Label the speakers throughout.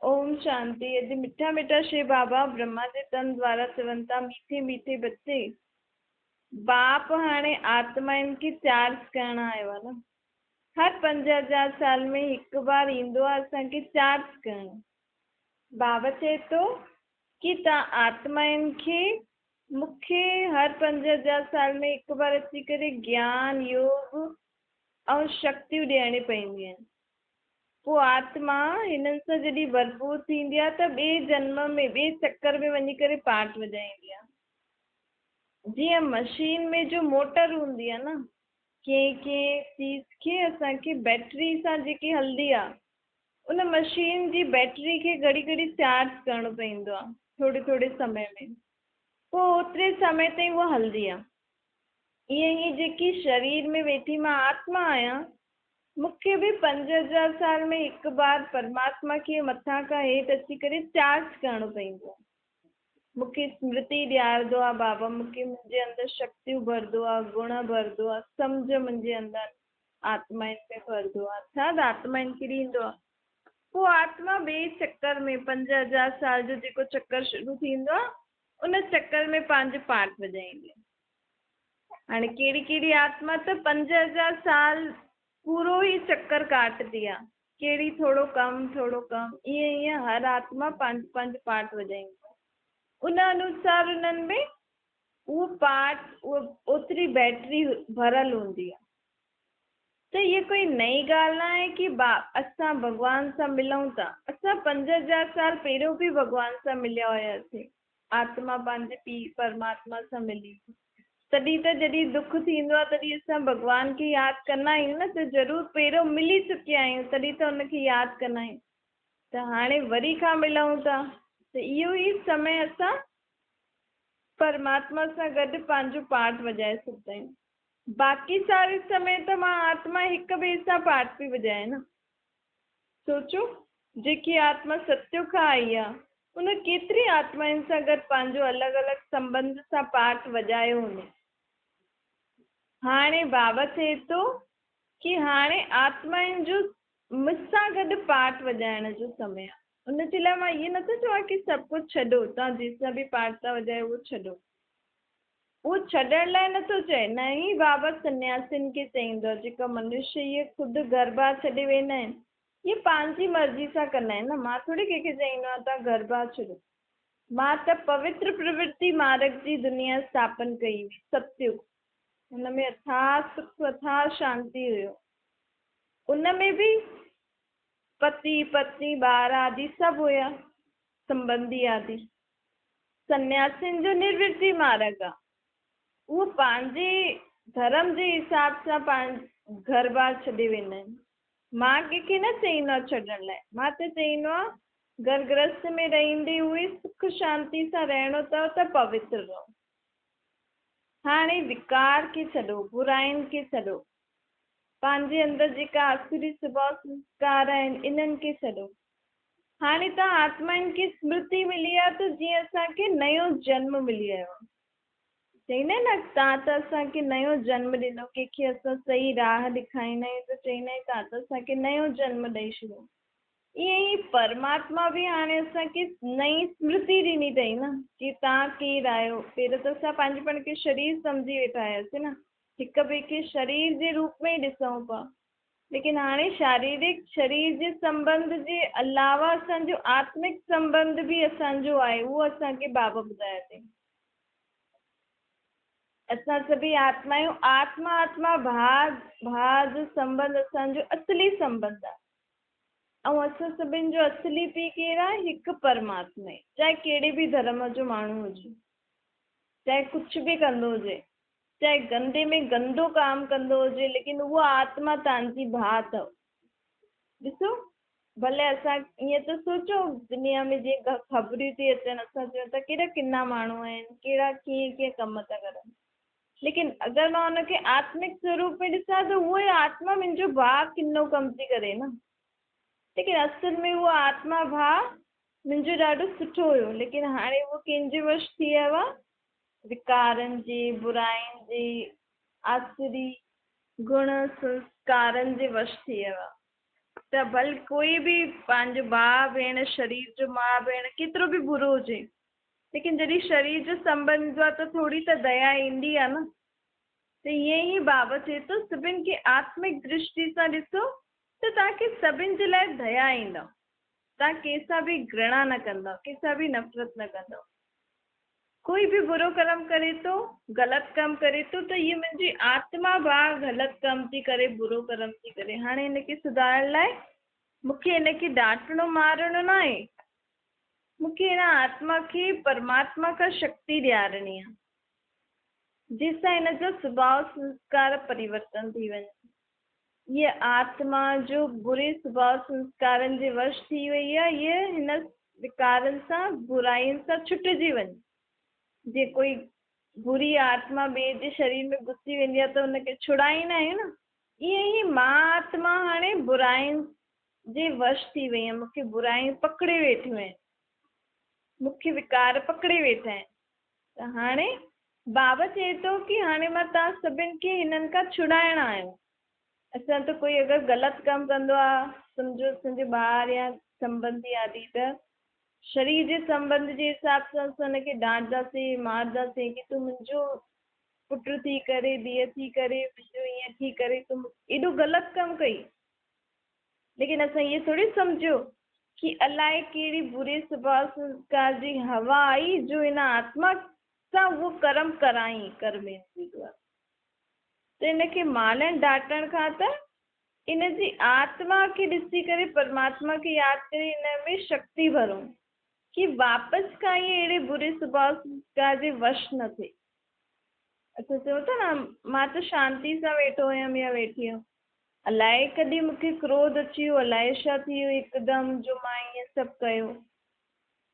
Speaker 1: ओम शांति। यदि मिठा मिठा श्री बाबा ब्रह्मा जे तन द्वारा चवंता मीठे मीठे बच्चे बाप हाणे आत्माइन की चार्ज करण आयो आहे न। हर 5000 साल में एक बार ईंदो आहे असांखे चार्ज करण। बाबा चए थो कि तव्हां आत्माइन खे मूंखे हर 5000 साल में एक बार अची करे ज्ञान योग ऐं शक्तियूं ॾियणी पवंदियूं आहिनि। पोइ आत्मा हिननि सां जॾहिं भरपूर थींदी आहे त ॿिए जन्म में ॿिए चक्कर में वञी करे पार्ट वॼाईंदी आहे। जीअं मशीन में जो मोटर हूंदी आहे न, कंहिं कंहिं चीज खे असांखे बैटरी सां जेकी हलंदी आहे, उन मशीन जी बैटरी खे घड़ी घड़ी चार्ज करणो पवंदो आहे थोरे थोरे समय में, पोइ ओतिरे समय ताईं उहा हलंदी आहे। ईअं ई जेकी शरीर में वेठी मां आत्मा आहियां, मूंखे भी 5000 साल में एक बार परमात्मा के मथां खां हेठि अची करे चार्ज करणो पवंदो आहे। मूंखे स्मृति ॾियारंदो आहे बाबा, मूंखे मुंहिंजे अंदरि शक्तियूं भरंदो आहे, गुण भरंदो आहे, सम्झ मुंहिंजे अंदरि आत्माइन में भरंदो आहे, अर्थात आत्माइन खे ॾींदो आहे। पोइ आत्मा ॿिए चक्कर में 5000 साल जो जेको चक्कर शुरू थींदो आहे, उन चक्कर में पंहिंजो पार्ट वॼाईंदी आहे। हाणे कहिड़ी कहिड़ी आत्मा त 5000 साल पूरो ही चक्कर काटदी आहे, कहिड़ी थोरो कम ईअं ईअं हर आत्मा पंहिंजो पंहिंजो पार्ट वॼाईंदी आहे। उन अनुसार उन्हनि में उहो पार्ट ओतिरी बैटरी भरियल हूंदी आहे। त इहा कोई नई ॻाल्हि न आहे कि असां भॻवान सां मिलूं था। असां 5000 साल पहिरियों बि भॻवान सां मिलिया हुयासीं। आत्मा पंहिंजे पीउ परमात्मा सां मिली। तॾहिं त जॾहिं दुख थींदो आहे तॾहिं असां भॻवान खे यादि कंदा आहियूं न, त ज़रूरु पहिरियों मिली चुकिया आहियूं, तॾहिं त हुनखे यादि कंदा आहियूं। त हाणे वरी खां मिलूं था, त इहो ई समय असां परमात्मा सां गॾु पंहिंजो पार्ट वॼाए सघंदा आहियूं। बाक़ी सारे समय त मां आत्मा हिक ॿिए सां पार्ट पई वॼाए न। सोचो, जेकी आत्मा सत्युग खां आई आहे, उन केतिरी आत्माउनि सां गॾु पंहिंजो अलॻि अलॻि संबंध सां पार्ट वॼायो हूंदो। हाणे बाबा चए थो कि हाणे आत्माउनि जो मूंसां गॾु पार्ट वॼाइण जो समय आहे। उनजे लाइ मां इहे नथो चवां कि सभु कुझु छॾो, तव्हां जंहिंसां बि पार्ट था वॼायो उहो छॾो। उहो छॾण लाइ नथो चए, न ई बाबा सन्यासियुनि खे चईंदो, जेका मनुष्य इहे ख़ुदि घर बार छॾे वेंदा आहिनि, इहे पंहिंजी मर्ज़ी सां कंदा आहिनि न। मां थोरी कंहिंखे चईंदो आहे तव्हां घर बार छॾो। मां त पवित्र प्रवृत्ति मार्ग जी दुनिया स्थापन कई हुई, सत्युग। हुन में अथाह सुख अथाह शांति हुयो। उन में बि पति पत्नी ॿार आदि सभु हुया, संबंधी आदि। सन्यासियुनि जो निर्वृत्ति मार्ग आहे, उहो पंहिंजे धर्म जे हिसाब सां पंहिंजो घर बार छॾे वेंदा आहिनि। मां कंहिंखे न चईंदो आहे छॾण लाइ, मां त चईंदो आहे घर गृहस्थ में रहंदे हुए सुख शांति सां रहणो अथव त पवित्र रहो। हाणे विकार खे छॾो, बुराइनि खे छॾो, पंहिंजे अंदरि जेका आसुरी स्वभाव संस्कार आहिनि इन्हनि खे छॾो। हाणे तव्हां आत्माउनि खे स्मृति मिली आहे त जीअं असांखे नयो जन्म मिली वियो आहे। चईंदा आहिनि न, तव्हां त असांखे नयो जन्म ॾिनो, कंहिंखे असां सही राह ॾेखारींदा आहियूं त चईंदा आहियूं तव्हां त असांखे नयो जन्म ॾेई छॾियो। ईअं ई परमात्मा बि हाणे असांखे नई स्मृति ॾिनी अथई न, कि तव्हां केरु आहियो। पहिरियों त असां पंहिंजे पाण खे शरीर सम्झी वेठा हुआसीं न, हिक ॿिए खे शरीर जे रूप में ई ॾिसूं पिया। लेकिन हाणे शारीरिक शरीर जे संबंध जे अलावा असांजो आत्मिक संबंध बि असांजो आहे, उहो असांखे बाबा ॿुधायो अथई। असां सभई आत्मायूं आत्मा आत्मा भाउ जो संबंध असांजो असली संबंध आहे। ऐं असां सभिनि जो असली पीउ केरु आहे? हिकु परमात्मा आहे। चाहे कहिड़े बि धर्म जो माण्हू हुजे, चाहे कुझु बि कंदो हुजे, चाहे गंदे में गंदो काम कंदो हुजे, लेकिन उहा आत्मा तव्हांजी भाउ अथव। ॾिसो, भले असां ईअं त सोचो दुनिया में जीअं ख़बरियूं थी अचनि, असां चऊं था कहिड़ा किना माण्हू आहिनि, कहिड़ा कीअं कीअं कम था करनि, लेकिन अगरि मां हुनखे आत्मिक स्वरूप में ॾिसां त उहो ई आत्मा मुंहिंजो भाउ किनो कमु थी करे न। लेकिन असुल में उहो आत्मा भाउ मुंहिंजो ॾाढो सुठो हुयो, लेकिन हाणे उहो कंहिंजे वश थी वियो आहे? विकारनि जी, बुराइनि जी, आसुरी गुण संस्कारनि जे वश थी वियो आहे। त भल कोई बि पंहिंजो भाउ भेण शरीर जो माउ भेण केतिरो बि बुरो हुजे, लेकिन जॾहिं शरीर जो संबंध ईंदो आहे त थोरी त दया ईंदी आहे न। त ईअं ई बाबा चए थो सभिनि खे आत्मिक दृष्टि सां ॾिसो त तव्हांखे सभिनि जे लाइ दया ईंदव, तव्हां कंहिंसां बि घृणा न कंदव, कंहिंसां बि नफ़रत न कंदव। कोई बि बुरो कर्म करे थो, ग़लति कमु करे थो त इहे मुंहिंजी आत्मा भाउ ग़लति कमु थी करे, बुरो कर्म थी करे, हाणे हिनखे सुधारण लाइ मूंखे हिनखे डांटणो मारणो न आहे, मूंखे हिन आत्मा खे परमात्मा खां शक्ति ॾियारणी आहे जंहिंसां हिन जो स्वभाव संस्कार परिवर्तन थी वञे। ये आत्मा जो बुरे स्वभाव संस्कारनि जे वश थी वई आहे, ये हिन विकारनि सां बुराइयुनि सां छुटिजी वञे। जे कोई बुरी आत्मा ॿिए जे शरीर में घुसी वेंदी आहे त हुनखे छुड़ाईंदा आहियूं न, ईअं ई मां आत्मा हाणे बुराइयुनि जे वश थी वई आहियां, मूंखे बुराइयूं पकिड़े वेठियूं आहिनि, मूंखे विकार पकिड़े वेठा आहिनि। त हाणे बाबा चए थो कि हाणे मां तव्हां सभिनि खे हिननि खां छुड़ाइणा आहियूं। असां त कोई अगरि ग़लति कमु कंदो आहे, सम्झो असांजे ॿार या संबंधी आदि, त शरीर जे संबंध जे हिसाब सां असां हुनखे डांटंदासीं मारंदासीं कि तूं मुंहिंजो पुटु थी करे, धीअ थी करे, मुंहिंजो ईअं थी करे तूं एॾो ग़लति कमु कई। लेकिन असां इहे थोरी सम्झो कि अलाए कहिड़ी बुरे स्वभाव संस्कार जी हवा आई जो हिन आत्मा सां उहो कर्म कराई कर्मेंद्रिय द्वारा। त हिनखे मारनि डांटण खां त इन जी आत्मा खे ॾिसी करे परमात्मा खे यादि करे हिन में शक्ति भरूं कि वापसि खां इहे अहिड़े बुरे स्वभाव संस्कार जे वश न थिए। असां चऊं था न मां त शांति सां वेठो हुयमि या वेठी हुयमि, अलाए कॾहिं मूंखे क्रोध अची वियो, अलाए छा थी वियो हिकदमि जो मां ईअं सभु कयो।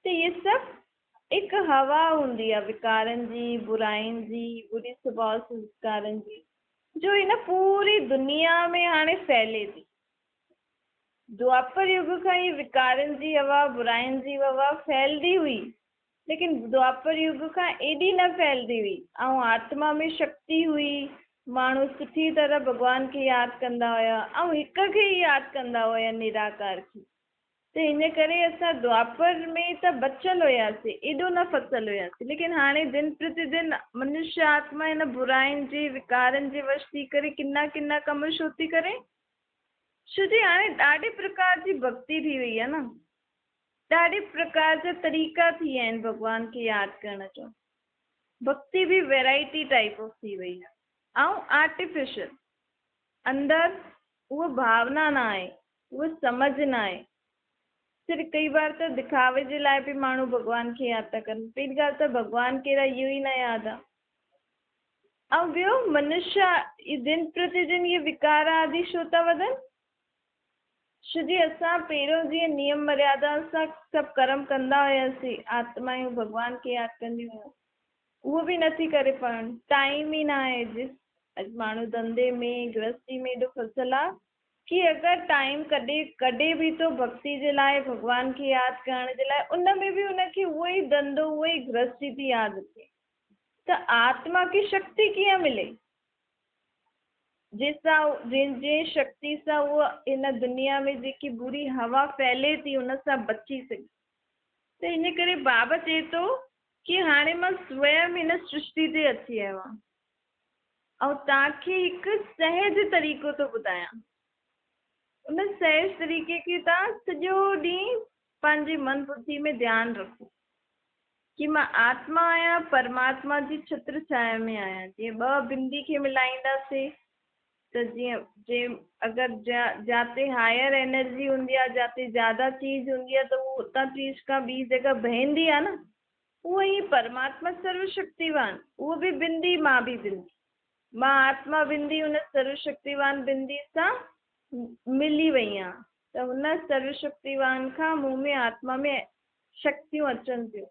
Speaker 1: त इहे सभु हिकु हवा हूंदी आहे विकारनि जी, बुराइनि जी, बुरे स्वभाव संस्कारनि जी, जो हिन पूरी दुनिया में हाणे फैले थी। द्वापर युग खां ई विकारनि जी हवा, बुराइनि जी हवा फैलदी हुई, लेकिन द्वापर युग खां एॾी न फैलदी हुई ऐं आत्मा में शक्ति हुई, माण्हू सुठी तरह भॻवान खे यादि कंदा हुया ऐं हिक खे ई यादि कंदा हुया, निराकार खे। त हिन करे असां द्वापर में त बचियल हुयासीं, एॾो न फसियल हुयासीं, लेकिन हाणे दिन प्रतिदिन मनुष्य आत्मा हिन बुराइनि जे विकारनि जे वश थी करे किना किना कम छो थी करे? छो जी हाणे ॾाढे प्रकार जी भक्ति थी वई आहे न, ॾाढे प्रकार जा तरीक़ा थी विया आहिनि भॻवान खे यादि करण जो। भक्ति बि वैराइटी टाइप ऑफ थी वई आहे ऐं आर्टिफिशियल, अंदरि उहा भावना न आहे, उहा सम्झ न आहे। सिर्फ़ु कई बार त दिखावे जे लाइ बि माण्हू भॻवान खे यादि था कनि। पहिरीं ॻाल्हि त भॻवान कहिड़ा इहो ई न यादि आहे, ऐं ॿियो मनुष्य दिन प्रतिदिन इहे विकार आदि छो था वधनि? छो जी असां पहिरियों जीअं नियम मर्यादा सां सभु कर्म कंदा हुयासीं, आत्मायूं भॻवान खे यादि कंदियूं हुयूं, उहो बि नथी करे पाइनि, टाइम ई न आहे। अॼु माण्हू धंधे में गृहस्थी में एॾो फसियल आहे कि अगरि टाइम कढे बि थो भक्ति जे लाइ, भॻवान खे यादि करण जे लाइ, उन में बि उनखे उहो ई धंधो, उहो ई गृहस्थी थी यादि अचे। त आत्मा खे शक्ति कीअं मिले जंहिंसां जंहिं शक्ति सां उहा इन दुनिया में जेकी बुरी हवा फैले थी उन सां बची सघे? त इन करे बाबा चए थो कि हाणे मां स्वयं हिन सृष्टि ते अची आयो आहियां ऐं तव्हांखे हिकु सहज तरीक़ो थो ॿुधायां। उन सहज तरीक़े खे तव्हां सॼो ॾींहुं पंहिंजी मन बुद्धि में ध्यानु रखो कि मां आत्मा आहियां, परमात्मा जी छत्र छाया में आहियां। जीअं ॿ बिंदी खे मिलाईंदासीं त जीअं अगरि जिते हायर एनर्जी हूंदी आहे, जिते ज़्यादा चीज़ हूंदी आहे, त उहो उतां चीज़ खां ॿी जॻह बहंदी आहे न। उहो ई परमात्मा सर्वशक्तिवान, उहो बि बिंदी, मां बि बिंदी, मां आत्मा बिंदी उन सर्वशक्तिवान बिंदी सां मिली वई आहियां। त हुन सर्वशक्तिवान खां मूं में आत्मा में शक्तियूं अचनि थियूं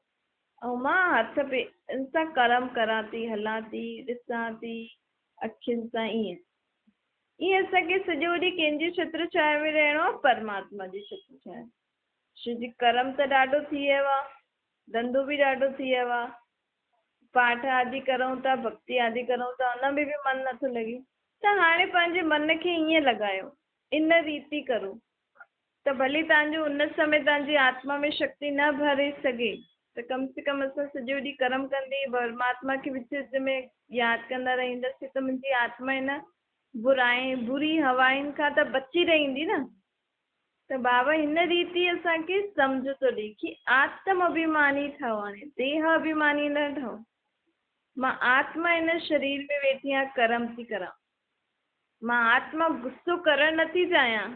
Speaker 1: ऐं मां हथ पेरनि सां कर्म करां थी, हलां थी, ॾिसां थी अखियुनि सां। ईअं असांखे सॼो ॾींहुं कंहिंजी छत्र छाया में रहणो आहे? परमात्मा जी छत्र छाया। छो जी कर्म त ॾाढो थी वियो आहे, धंधो बि ॾाढो थी वियो आहे, पाठ आदि करूं था, भक्ति आदि करूं था, हुन में बि मन नथो लॻे। त हाणे पंहिंजे मन खे ईअं लॻायो, इन रीति करो त भले तव्हांजो उन समय तव्हांजी आत्मा में शक्ति न भरे सघे त कम से कम असां सॼो ॾींहुं कर्म कंदे परमात्मा खे विच विच में यादि कंदा रहंदासीं त मुंहिंजी आत्मा हिन बुरी हवाउनि खां त बची रहंदी न। त बाबा हिन रीति असांखे सम्झ थो ॾिए कि आत्म अभिमानी ठहो, हाणे देह अभिमानी न ठहो। मां आत्मा हिन शरीर में वेठी आहियां, कर्म थी करां। मां आत्मा गुस्सो करणु नथी चाहियां,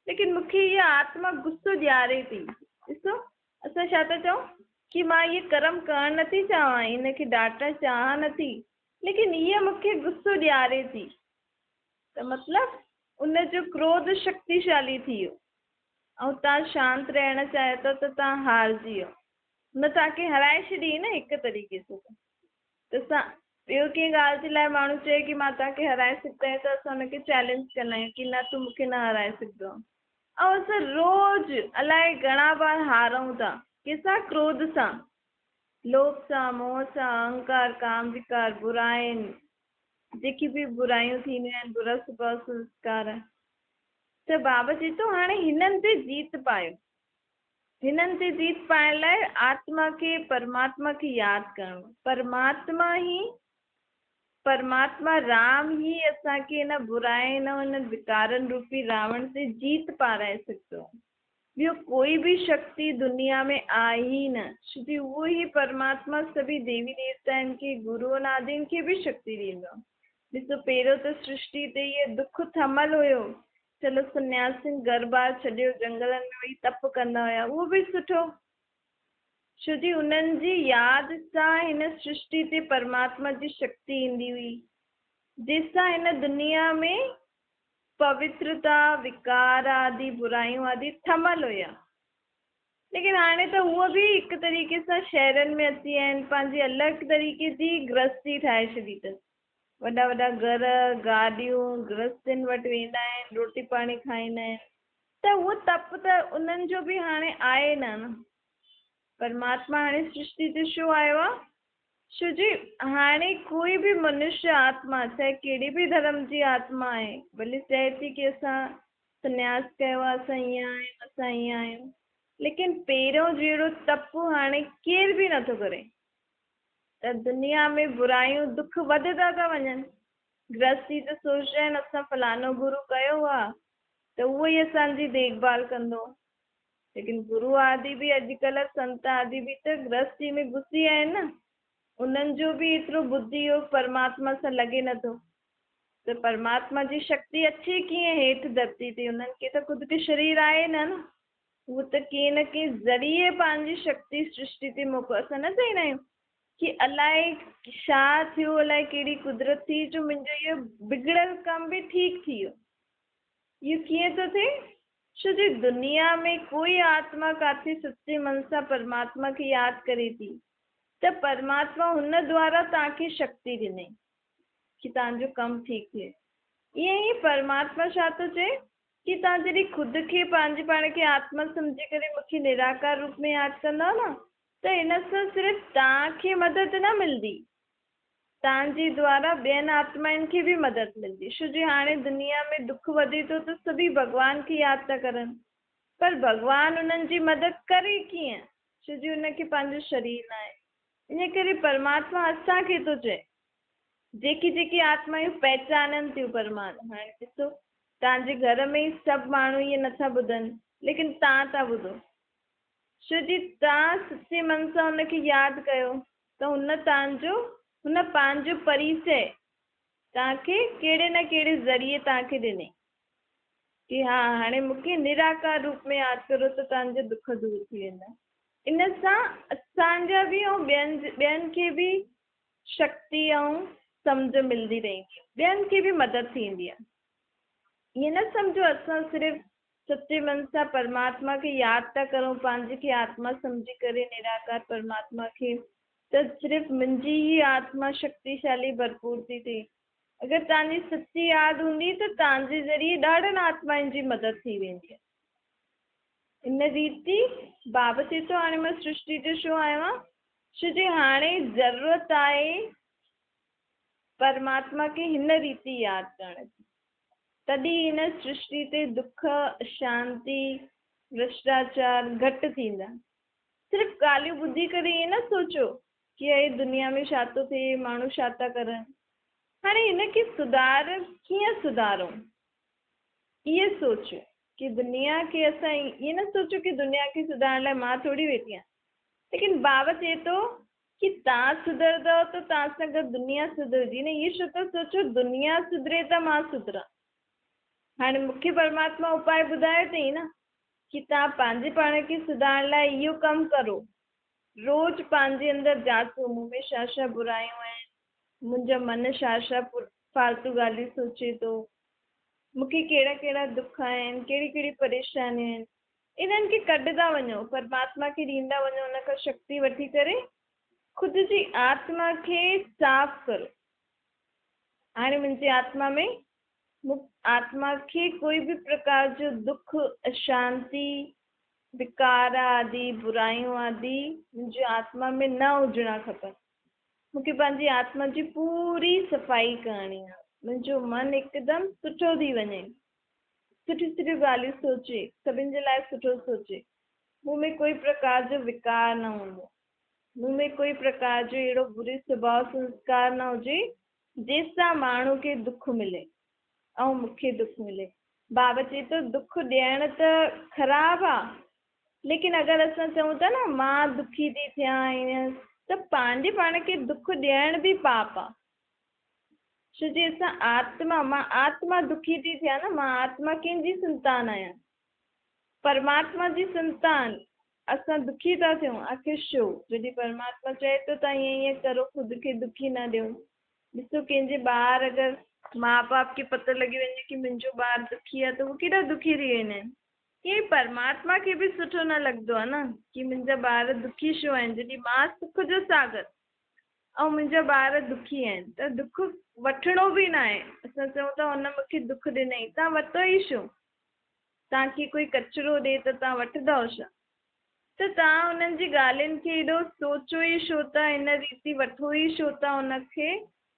Speaker 1: लेकिन मूंखे इहा आत्मा गुस्सो ॾियारे थी। ॾिसो असां छा था चऊं कि मां इहे कर्म करणु नथी चाहियां, हिनखे डांटणु चाहियां नथी, लेकिन इहा मूंखे गुस्सो ॾियारे थी। त मतिलबु उनजो क्रोध शक्तिशाली थी वियो ऐं तव्हां शांत रहणु चाहियो था त तव्हां हारजी वियो। न तव्हांखे हराए छॾी न हिकु तरीक़े सां। त असां ॿियो कंहिं ॻाल्हि जे लाइ माण्हू चए कि मां तव्हांखे हराए सघंदा आहियूं त असां हुनखे चैलेंज कंदा आहियूं कि न तूं मूंखे न हराए सघंदो आहे। ऐं असां रोज़ु अलाए घणा बार हारूं था, कंहिंसां? क्रोध सां, लोभ सां, मोह सां, अहंकार, काम विकार, बुराइनि, जेकी बि बुराइयूं थींदियूं आहिनि, बुरा स्वभाव संस्कार। त बाबा चए थो हाणे हिननि ते जीत पायो। हिननि ते जीत पाइण लाइ आत्मा खे परमात्मा खे यादि करणो। परमात्मा राम ही असांखे हिन बुराइनि ऐं हिन विकारनि रूपी रावण ते जीत पाराए सघंदो। ॿियो कोई बि शक्ति दुनिया में आहे ई न, छोकी उहो ई परमात्मा सभी देवी देवताउनि खे, गुरुअनि आदिनि खे बि शक्ति ॾींदो। ॾिसो पहिरियों त सृष्टि ते इहो दुख थमल हुयो, चलो सन्यासिन घर बार छॾियो, जंगलनि में वही तप कंदा हुया, उहो बि सुठो। छोजी उन्हनि जी यादि सां हिन सृष्टि ते परमात्मा जी शक्ति ईंदी हुई, जंहिंसां हिन दुनिया में पवित्रता, विकार आदि, बुराइयूं आदि थमल हुया। लेकिन हाणे त उहो बि हिकु तरीक़े सां शहरनि में अची विया आहिनि, पंहिंजी अलॻि तरीक़े जी गृहस्थी ठाहे छॾी अथनि। वॾा वॾा घर, गाॾियूं, गृहस्थनि वटि वेंदा आहिनि, रोटी पाणी खाईंदा आहिनि। त उहो तप त उन्हनि जो बि हाणे आहे न। परमात्मा हाणे सृष्टि ते छो आयो आहे? छोजी हाणे कोई बि मनुष्य आत्मा, चाहे कहिड़े बि धर्म जी आत्मा आहे, भले चए थी कि असां संन्यास कयो आहे, असां ईअं आहियूं, असां ईअं आहियूं, लेकिन पहिरियों जहिड़ो तप हाणे केर बि नथो करे। त दुनिया में बुराइयूं, दुख वधंदा था वञनि। गृहस्थी त सोचदा आहिनि असां फलानो गुरू कयो आहे त उहो ई असांजी देखभाल कंदो, लेकिन गुरू आदि बि अॼुकल्ह संत आदि बि त गृहस्थी में घुसी आहिनि न। उन्हनि जो बि एतिरो बुद्धि योग परमात्मा सां लॻे नथो। त परमात्मा जी शक्ति अचे कीअं हेठि धरती ते? उन्हनि खे त ख़ुदि खे शरीर आहे न। उहो त कंहिं न कंहिं ज़रिए पंहिंजी शक्ति सृष्टि ते मोकिले। असां न चवंदा आहियूं कि अलाए छा थियो, अलाए कहिड़ी कुदरत थी जो मुंहिंजो इहो बिगड़ल कम बि ठीकु थी वियो। इहो कीअं थो थिए? छो जो दुनिया में कोई आत्मा काथे सच्चे मन सां परमात्मा खे यादि करे थी त परमात्मा हुन द्वारा तव्हांखे शक्ति ॾिने कि तव्हांजो कमु ठीकु थिए। ईअं ई परमात्मा छा थो चए कि तव्हां जॾहिं ख़ुदि खे, पंहिंजे पाण खे आत्मा सम्झी करे मूंखे निराकार रूप में यादि कंदा न, त इन सां सिर्फ़ु तव्हांखे मदद न मिलंदी, तव्हांजे द्वारा ॿियनि आत्माउनि खे बि मदद मिलंदी। छो जो हाणे दुनिया में दुख वधे थो त सभी भॻवान खे यादि था करनि, पर भॻवानु उन्हनि जी मदद करे कीअं? छो जो हुनखे पंहिंजो शरीर न आहे। इन करे परमात्मा असांखे थो चए, जेकी जेकी आत्मायूं पहचाननि थियूं परमात्मा। हाणे ॾिसो तव्हांजे घर में ई सभु माण्हू इहे नथा ॿुधनि, लेकिन तव्हां था ॿुधो, छो जी तव्हां सच्चे मन सां हुनखे यादि कयो त हुन पंहिंजो परिचय तव्हांखे कहिड़े न कहिड़े ज़रिए तव्हांखे ॾिने कि हा हाणे मूंखे निराकार रूप में यादि करो त तव्हांजा दुख दूर थी वेंदा। इन सां असांजा बि ऐं ॿियनि खे बि शक्ति ऐं सम्झ मिलंदी रहंदी, ॿियनि खे बि मदद थींदी आहे। ईअं न सम्झो असां सिर्फ़ु सच्चे मन सां परमात्मा खे यादि था करूं, पंहिंजे खे आत्मा सम्झी करे निराकार परमात्मा खे, त सिर्फ़ु मुंहिंजी ई आत्मा शक्तिशाली भरपूर थी थिए। अगरि तव्हांजी सच्ची यादि हूंदी त तव्हांजे ज़रिए ॾाढनि आत्माउनि जी मदद थी वेंदी आहे। इन रीति बाबा चए थो हाणे मां सृष्टि ते छो आयो आहियां? छो जो हाणे ज़रूरत आहे परमात्मा खे हिन रीति यादि करण जी। तॾहिं हिन सृष्टि ते दुख, अशांति, भ्रष्टाचार घटि थींदा। सिर्फ़ु ॻाल्हियूं ॿुधी करे ईअं न सोचो कि हे दुनिया में छा थो थिए, माण्हू छा था करनि। हाणे हिनखे कीअं सुधारूं, इहे सोचो कि दुनिया खे असां ईअं न सोचो कि दुनिया खे सुधारण लाइ मां थोड़ी वेठी आहियां, लेकिन बाबा चए थो कि तव्हां सुधरंदव त तव्हां सां गॾु दुनिया सुधरंदी न। इहे छो था सोचो दुनिया सुधरे त मां सुधरां। हाणे मूंखे परमात्मा उपाय ॿुधायो अथई न कि तव्हां पंहिंजे पाण खे सुधारण लाइ इहो कमु करो। रोज़ पंहिंजे अंदरि जाचो मूं में छा छा बुरायूं आहिनि, मुंहिंजो मन छा छा फालतू ॻाल्हियूं सोचे थो, मूंखे कहिड़ा कहिड़ा दुख आहिनि, कहिड़ी कहिड़ी परेशानियूं आहिनि। इन्हनि खे कढंदा वञो, परमात्मा खे ॾींदा वञो, उन खां शक्ति वठी करे ख़ुदि जी आत्मा खे साफ़ करो। हाणे मुंहिंजी आत्मा खे कोई बि प्रकार जो दुख, अशांति, विकार आदि, बुरायूं आदि मुंहिंजी आत्मा में न हुजणा खपनि। मूंखे पंहिंजी आत्मा जी पूरी सफ़ाई करणी आहे। मुंहिंजो मन हिकदमि सुठो थी वञे, सुठी सुठी ॻाल्हियूं सोचे, सभिनि जे लाइ सुठो सोचे, मूं में कोई प्रकार जो विकार न हूंदो, मूं में कोई प्रकार जो अहिड़ो बुरे स्वभाव संस्कार न हुजे जंहिंसां माण्हू खे दुख मिले ऐं मूंखे दुख मिले। बाबा चए थो दुख ॾियण त ख़राबु आहे, लेकिन अगरि असां चऊं था न मां दुखी थी थियां ईअं, त पंहिंजे पाण खे दुख ॾियण बि पाप आहे। छो जे असां मां आत्मा दुखी थी थियां न, मां आत्मा कंहिंजी संतान आहियां, परमात्मा जी संतान। असां दुखी था थियूं, आख़िर छो? जॾहिं परमात्मा चए थो तव्हां ईअं ईअं करो, ख़ुदि खे दुखी न ॾियो। ॾिसो कंहिंजे ॿार अगरि माउ बाप खे पतो लॻी वञे कि मुंहिंजो ॿारु दुखी आहे त उहो केॾा दुखी थी वेंदा आहिनि। ईअं परमात्मा खे बि सुठो न लॻंदो आहे न कि मुंहिंजा ॿार दुखी छो आहिनि। जॾहिं मां सुख जो सागर ऐं मुंहिंजा ॿार दुखी आहिनि त दुख वठिणो बि न आहे। असां चऊं था हुन मूंखे दुख ॾिनई, तव्हां वरितो ई छो? तव्हांखे कोई कचिरो ॾिए त तव्हां वठंदव छा? त तव्हां हुननि जी ॻाल्हियुनि खे एॾो सोचो ई छो था, हिन रीति वठो ई छो था हुनखे,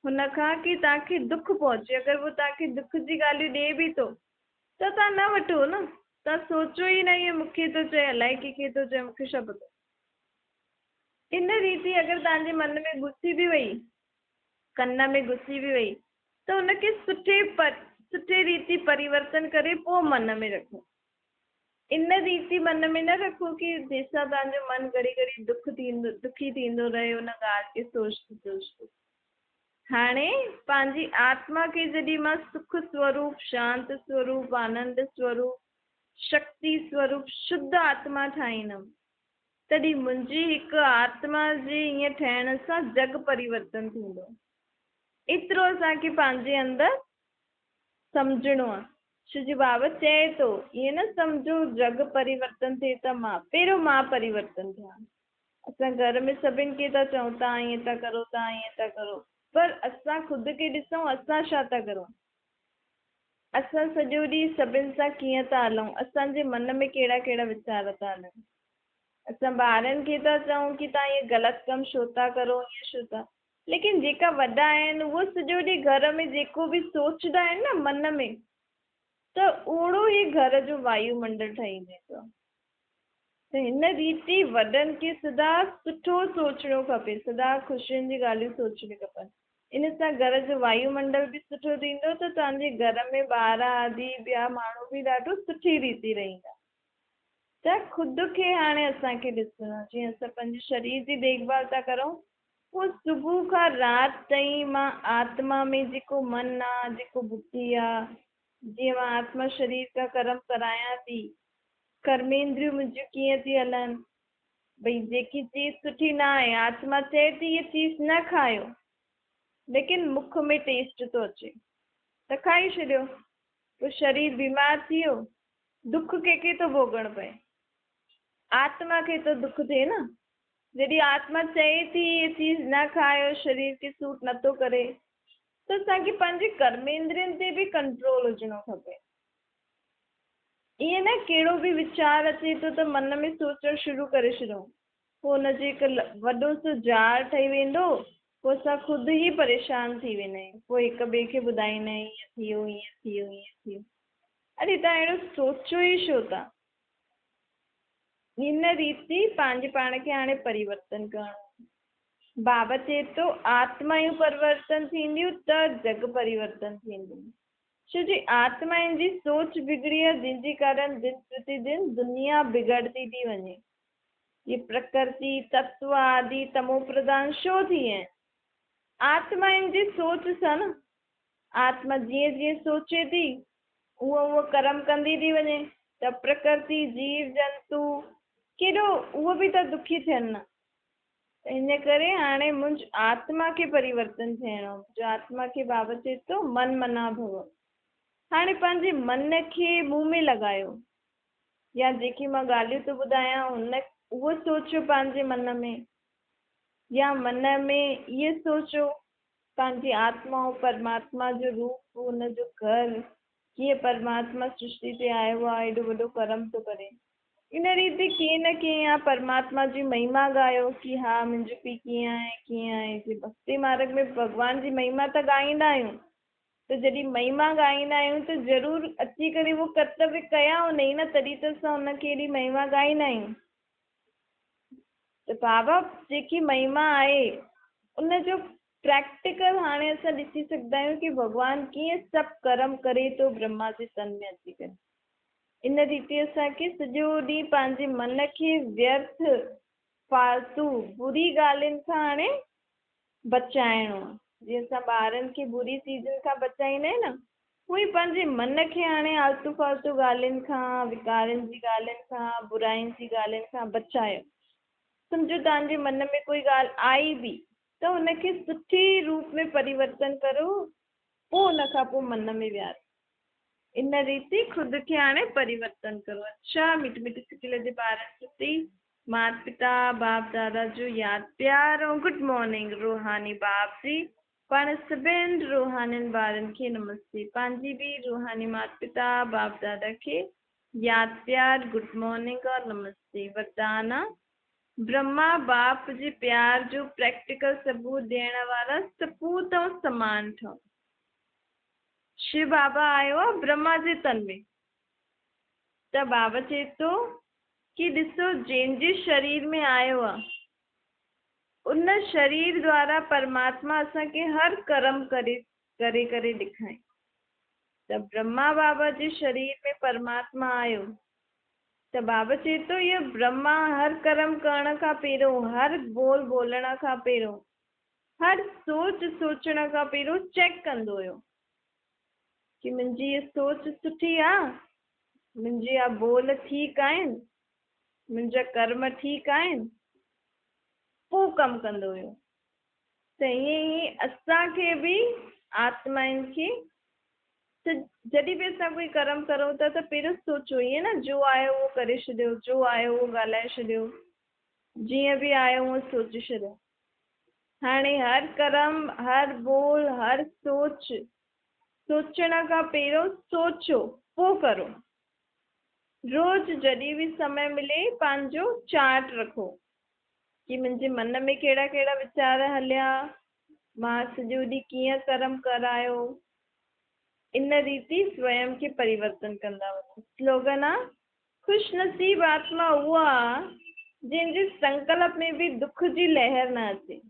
Speaker 1: हुन खां कि तव्हांखे दुख पहुचे। अगरि उहो तव्हांखे दुख जी ॻाल्हियूं ॾिए बि थो त तव्हां न वठो न, तव्हां सोचो ई न इहो मूंखे थो चए, अलाए कंहिंखे थो चए, मूंखे छा पतो। इन रीति अगरि तव्हांजे मन में घुसी बि वई, कन में घुसी बि वई, त हुनखे सुठे रीति परिवर्तन करे पोइ मन में रखो। इन रीति मन में न रखो कि जंहिंसां तव्हांजो मन घड़ी घड़ी दुखी थींदो रहे हुन ॻाल्हि खे सोचते। हाणे पंहिंजी आत्मा खे जॾहिं मां सुख स्वरूप, शांत स्वरूप, आनंद स्वरूप, शक्ति स्वरूप, शुद्ध आत्मा ठाहींदमि, तॾहिं मुंहिंजी हिकु आत्मा जे ईअं ठहिण सां जग परिवर्तन थींदो। एतिरो असांखे पंहिंजे अंदरि सम्झणो आहे। छो जो बाबा चए थो ईअं न सम्झो जग परिवर्तन थिए त पहिरियों मां परिवर्तन थियां। असां घर में सभिनि खे था चऊं तव्हां ईअं था करो, तव्हां ईअं था करो, पर असां ख़ुदि खे ॾिसूं असां छा था करूं। असां सॼो ॾींहुं सभिनि सां कीअं था हलूं, असांजे मन में कहिड़ा कहिड़ा वीचार था हलनि। असां ॿारनि खे था चऊं कि तव्हां इहे ग़लति कमु छो था करो, ईअं छो था, लेकिन जेका वॾा आहिनि उहो सॼो ॾींहुं घर में जेको बि सोचंदा आहिनि न मन में, त ओड़ो ई घर जो वायुमंडल ठही वेंदो आहे। त हिन रीति वॾनि खे सदा सुठो सोचणो खपे, सदा ख़ुशियुनि जी ॻाल्हियूं सोचणियूं खपनि। इन सां घर जो वायुमंडल बि सुठो थींदो त तव्हांजे घर में ॿार आदि ॿिया माण्हू बि ॾाढो सुठी रीति रहंदा। त ख़ुदि खे हाणे असांखे ॾिसणो आहे। जीअं असां पंहिंजे शरीर जी देखभाल था करूं, पोइ सुबुह खां राति ताईं मां आत्मा में जेको मन आहे, जेको बुद्धि आहे, जीअं मां आत्मा शरीर खां कर्म करायां थी, कर्मेंद्रियूं मुंहिंजियूं कीअं थी हलनि, भई जेकी चीज़ सुठी न आहे आत्मा चए थी इहा चीज़ न खायो, लेकिन मुख में टेस्ट थो अचे त खाई छॾियो, पोइ शरीर बीमार थी वियो। दुख कंहिंखे थो भोगणो पए? आत्मा खे तो दुख थिए न। जॾहिं आत्मा चए थी ये चीज़ न खायो, शरीर खे सूट नथो करे, त असांखे पंहिंजे कर्मेंद्रियनि ते बि कंट्रोल हुजणो खपे। ईअं न कहिड़ो बि वीचार अचे थो त मन में सोचणु शुरू करे छॾियो, पोइ हुनजो हिकु वॾो सो जार ठही वेंदो पोइ असां ख़ुदि ई परेशान थी वेंदा आहियूं, पोइ हिक ॿिए खे ॿुधाईंदा आहियूं ईअं थी वियो ईअं थी वियो ईअं थी वियो। अरे तव्हां अहिड़ो सोचो ई छो था? हिन रीति पंहिंजे पाण खे हाणे परिवर्तन करणो। बाबा चए थो आत्मायूं परिवर्तन थींदियूं त जग परिवर्तन थींदो। छो जी आत्माउनि जी सोच बिगड़ी आहे, जंहिंजे कारण दिन प्रतिदिन दुनिया बिगड़ती थी वञे। ये प्रकृति तत्व आदि तमो प्रधान छो थी है? आत्माउनि जी सोच सां न। आत्मा जीअं जीअं सोचे थी उहो कर्म कंदी थी वञे, त प्रकृति जीव जंतु केॾो उहो बि त दुखी थियनि न। इन करे हाणे मुंहिंजी आत्मा खे परिवर्तन थियणो। मुंहिंजो आत्मा खे बाबा चए थो मन मना भव। हाणे पंहिंजे मन खे मुंहुं में लॻायो, या जेकी मां ॻाल्हियूं थो ॿुधायां हुन उहो सोचियो पंहिंजे मन में, या मन में इहो सोचो पंहिंजी आत्मा ऐं परमात्मा जो रूप, हुनजो घर, कीअं परमात्मा सृष्टि ते आयो आहे, एॾो वॾो कर्म थो करे। इन रीति कीअं न कीअं या परमात्मा जी महिमा ॻायो कि हा मुंहिंजो पीउ कीअं आहे कीअं आहे। जे भक्ति मार्ग में भॻवान जी महिमा त ॻाईंदा आहियूं, त जॾहिं महिमा ॻाईंदा आहियूं त ज़रूरु अची करे उहो कर्तव्य कया हुन ई न, तॾहिं त असां हुनखे एॾी महिमा ॻाईंदा आहियूं। त बाबा जेकी महिमा आहे उनजो प्रैक्टिकल हाणे असां ॾिसी सघंदा आहियूं कि भॻवानु कीअं सभु कर्म करे थो ब्रह्मा जे तन में अची करे। इन रीति असांखे सॼो ॾींहुं पंहिंजे मन खे व्यर्थ फालतू बुरी ॻाल्हियुनि खां हाणे बचाइणो आहे। जीअं असां ॿारनि खे बुरी चीजुनि खां बचाईंदा आहियूं न, उहो ई पंहिंजे मन खे हाणे आलतू फालतू ॻाल्हियुनि खां, विकारनि जी ॻाल्हियुनि खां, बुराइनि जी ॻाल्हियुनि खां बचायो। सम्झो तव्हांजे मन में कोई ॻाल्हि आई बि त हुनखे सुठी रूप में परिवर्तन करो, पोइ हुन खां पोइ मन में विहारो। इन रीति ख़ुदि खे हाणे परिवर्तन करो। अच्छा मिठी मिठी सिकिल जे ॿारनि प्रति माता पिता बाप दादा जो यादि प्यार ऐं गुड मॉर्निंग। रूहानी बाप जी पाण सभिनि रूहानियुनि ॿारनि खे नमस्ते। पंहिंजी बि रूहानी माता पिता बाप दादा खे यादि प्यार गुड मॉर्निंग और नमस्ते। वरदान ब्रह्मा बाप जे प्यार जो प्रैक्टिकल सबूत ॾियण वारा सपूत ऐं समान ठहो। शिव बाबा आयो आहे ब्रह्मा जे तन में, त बाबा चए थो कि ॾिसो जंहिंजे शरीर में आयो आहे उन शरीर द्वारा परमात्मा असांखे हर कर्म करे करे करे ॾेखारे। त ब्रह्मा बाबा जे शरीर में परमात्मा आयो, त बाबा चए थो इहो ब्रह्मा हर कर्म करण खां पहिरियों, हर बोल बोलण खां पहिरियों, हर सोच सोचण खां पहिरियों चेक कंदो हुयो कि मुंहिंजी इहा सोच सुठी आहे, मुंहिंजी इहा बोल ठीकु आहिनि, मुंहिंजा कर्म ठीकु आहिनि, पोइ कमु कंदो हुयो। त ईअं ई असांखे बि आत्माउनि खे त जॾहिं बि असां कोई कर्म करूं था त पहिरियों सोचो, ईअं न जो आयो उहो करे छॾियो, जो आयो उहो ॻाल्हाए छॾियो, जीअं बि आयो उहो सोचे छॾियो। हाणे हर कर्म, हर बोल, हर सोच सोचण खां पहिरियों सोचो पोइ करो। रोज़ जॾहिं बि समय मिले पंहिंजो चार्ट रखो कि मुंहिंजे मन में कहिड़ा कहिड़ा वीचार हलिया, मां सॼो ॾींहुं कीअं कर्म करायो। इन रीति स्वयं खे परिवर्तन कंदा वञो। स्लोगन आहे ख़ुशनसीब आत्मा उहा जंहिंजे संकल्प में बि दुख जी लहर न अचे।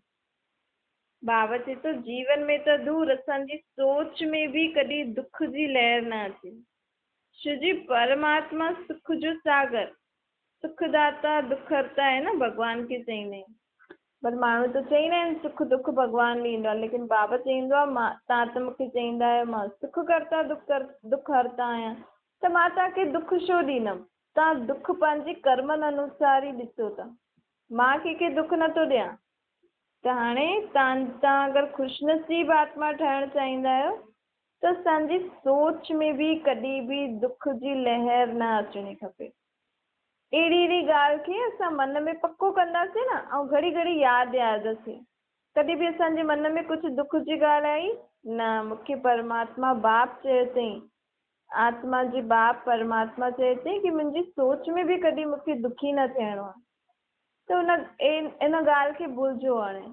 Speaker 1: बाबा चए थो जीवन में त दूर असांजी सोच में बि कॾहिं दुख जी लहर न अचे। छो जी परमात्मा सुख जो सागर, सुखदाता दुखहर्ता आहे न, भॻवान खे चईंदा आहिनि। पर माण्हू त चईंदा आहिनि सुख दुख भॻवानु ॾींदो आहे, लेकिन बाबा चईंदो आहे मां, तव्हां त मूंखे चईंदा आहियो मां सुख करता दुख हरता आहियां, त मां तव्हांखे दुख छो ॾींदमि? तव्हां दुख पंहिंजे कर्मनि अनुसार ई ॾिसो था, मां कंहिंखे दुख नथो ॾियां। त हाणे तव्हां अगरि ख़ुशनसीब आत्मा ठहणु चाहींदा आहियो त असांजी सोच में बि कॾहिं बि दुख जी लहर न अचणी खपे। अहिड़ी ॻाल्हि खे असां मन में पको कंदासीं न, ऐं घड़ी घड़ी यादि ॾियारंदासीं। कॾहिं बि असांजे मन में कुझु दुख जी ॻाल्हि आई न, मूंखे परमात्मा बाप चयो अथई, आत्मा जी बाप परमात्मा चयो अथई कि मुंहिंजी सोच में बि कॾहिं मूंखे दुखी न थियणो आहे। त इन ॻाल्हि खे भुलिजो हाणे।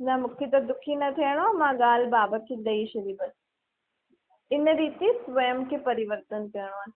Speaker 1: न मूंखे त दुखी न थियणो आहे, मां ॻाल्हि बाबा खे ॾेई छॾी बसि। इन रीति स्वयं खे परिवर्तन करणो आहे।